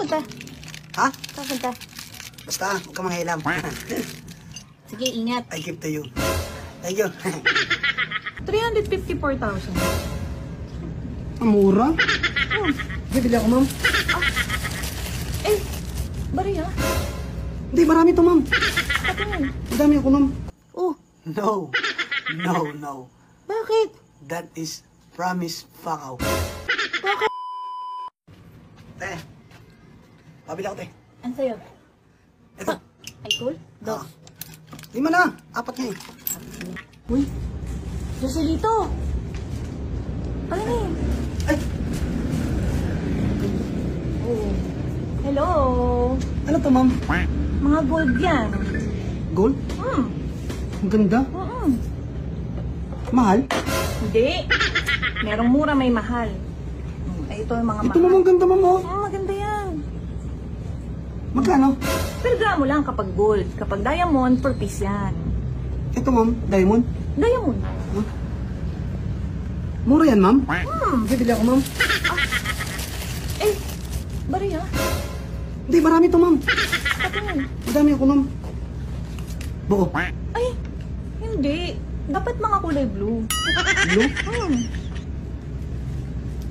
punta? Ha? Saan punta? Basta, huwag ka manghilam. Sige, ingat. I give to you. Thank you. 354,000. Mura? Bibili ako, ma'am. Eh, bari ha? Hindi, marami to, ma'am. Patingin. Madami ako, ma'am. Oh, No. No, no. bakit? That is promise fakaw. Bakit? Te, pabili ako, te. Ano sa'yo? Ito. Ay, cool? Dos. 5 na. 4 nga eh. Uy, Joselito. Ano na yun? Ay, Oh. Hello. ano to, ma'am? Mga gold yan. Gold? Ang ganda. Mahal? Hindi. Merong mura, may mahal. Ay, ito yung mga Ito mahal. naman ganda, ma'am, oh. Maganda yan. Magkano? Per gramo lang kapag gold. Kapag diamond, per piece yan. Ito, ma'am. Diamond. Diamond. Mura yan, ma'am. Bibili ako, ma'am. Eh, bari ha? Hindi, marami to, ma'am. Patingin. Madami ako, ma'am. Buo. Ay, hindi. Dapat mga kulay blue. Blue?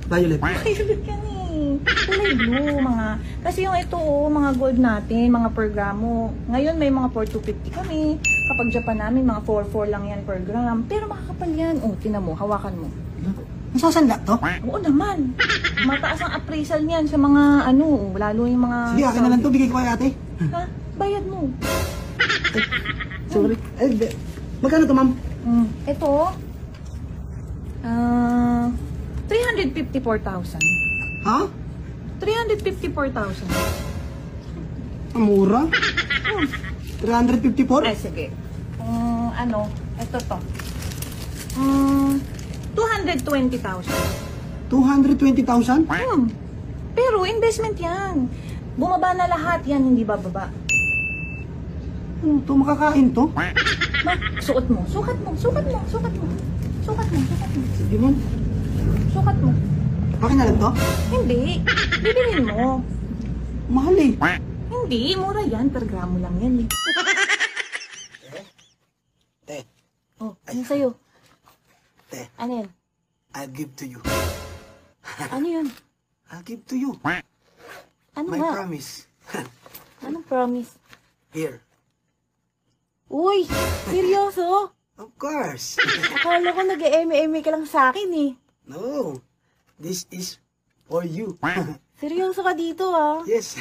Violet. Violet yan eh. Kulay blue, mga... Kasi yung ito, mga gold natin, mga per gramo. Ngayon may mga 4,250 kami. Kapag Japan namin, mga 4,4 lang yan per gram. Pero makakapal yan. Oh, tinan mo, hawakan mo. Masasanda to? Oo naman. Mataas ang appraisal niyan sa mga ano, lalo yung mga... Sige, akin na lang to. Bigay ko kay ate. Ha? Bayad mo. Sorry. Ay, magkano to, ma'am? Ito, 354,000. Ha? 354,000. Ang mura? 354? Ay, sige. Ano, ito to. 220,000. 220,000? Pero investment yan. Bumaba na lahat yan, hindi bababa. Ano to? Makakain to? Suot mo. Sukat mo. Sukat mo. Sukat mo. Sukat mo. Sukat mo. Sige, ma'am. Sukat mo. Akin na lang to? Hindi. Bibilin mo. Mahal eh. Hindi. Mura yan. Per gramo lang yan eh. Te. Oh, ano sa'yo? Te. Ano yan? I'll give to you. Ano yun? I'll give to you. Ano My nga? promise. Anong promise? Here. Uy! Seryoso? Of course. Akala ko nag-eme-eme ka lang sa akin eh. No. This is for you. Seryoso ka dito ah. Yes.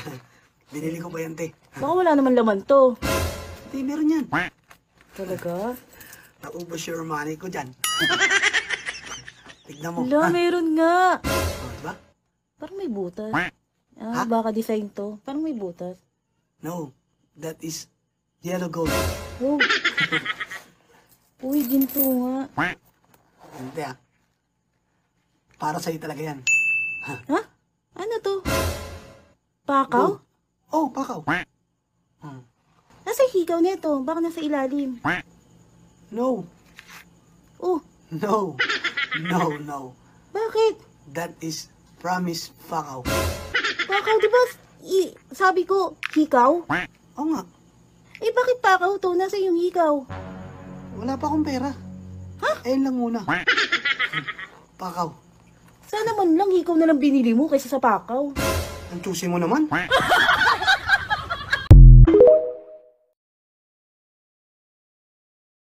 Binili ko pa yan, te. Baka wala naman laman to. Te, meron yan. Talaga? Naubos your money ko dyan. Tignan mo. Wala, meron nga. Oh, diba? Parang may butas. Baka design to. Parang may butas. No. That is yellow gold. Oh. Uy, ginto nga. Hindi ah. Para sa'yo talaga yan. Ha? Ano to? Pakaw? Oh, pakaw. Nasa hikaw nito. Baka nasa ilalim. No. Oh, No. No, no. bakit? That is promise pakaw. Pakaw, di ba? Sabi ko, hikaw? Oo nga. Eh, bakit pakaw to? Nasa yung hikaw. Wala pa akong pera. Ha? Ayun lang muna. Pakaw. Sana man lang hikaw na lang binili mo kaysa sa pakaw. Ang choosy mo naman.